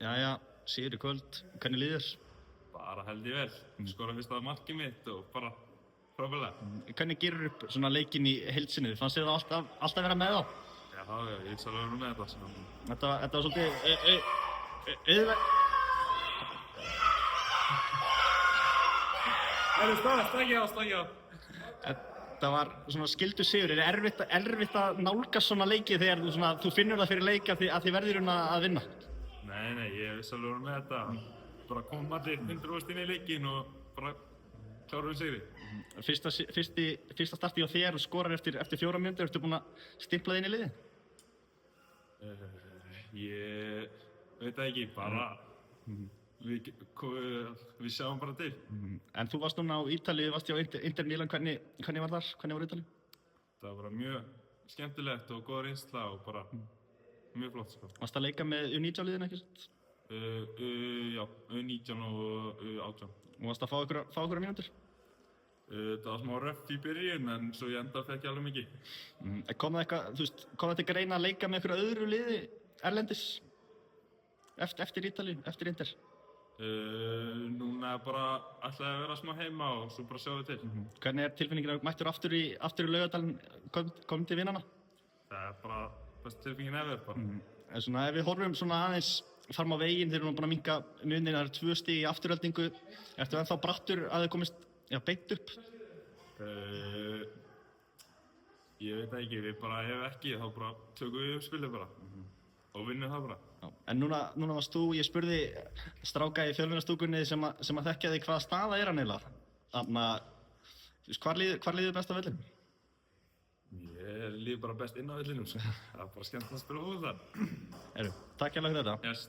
Jæja, sigur í kvöld. Hvernig líður? Bara held ég vel. Skora fyrsta markið mitt og bara frábærlega. Hvernig gerur upp svona leikinn í heild sinni? Fannst þér það alltaf vera með þá? Já, ég vil svolítið vera með þetta. Þetta var svolítið auðvelt. Stakki á. Þetta var svona skildu sigur. Er erfitt að nálgast svona leiki þegar þú finnur það fyrir leik að þið verður að vinna? Nei, ég vil svolítið vera með þetta. Bara koma allir 100% inn í leikinn og bara klára sigri. Fyrsta starti á þér og skorar eftir 4 mínútur. Ertu búinn að stimpla þig inn í liðið? Ég veit það ekki, bara við sjáum bara til. En þú varst núna á Ítalíu, varst hjá Inter Milan. Hvernig var þar? Hvernig var Ítalíu? Það var bara mjög skemmtilegt og góð reynsla og bara mjög flott, sko. Varst að leika með U19 liðinu, ekki sant? Já, U19 og U18. Og varst að fá okkur mínútur? Það var smá röff í byrjun, en svo í enda fekk ég alveg mikið. Kom það til greina að leika með einhverju öðru liði erlendis? Eftir Ítalíu, eftir Inter? Núna bara ætlaði að vera smá heima og svo bara sjáum við til. Hvernig er tilfinningin að mættur aftur í Laugardalinn kom til vinnanna? Það er bara besta tilfinningin ever bara. En svona ef við horfum svona aðeins fram á veginn, þeir eru búin að minnka munin, það eru 2 stig í afturhaldingu. Ertu ennþá brattur að þið komist beint upp? Ég veit það ekki, ef ekki þá bara tökum við upp spilið bara og vinnum það bara. Já. En núna varst þú, ég spurði stráka í fjölmiðlastúkunni sem að þekkja þig hvaða staða er hann eiginlega. Þannig að, hvar líður best á vellinum? Ég líður bara best inn á vellinum, sko. Það er bara skemmt að spila út þar. Takk hérlega fyrir þetta. Yes.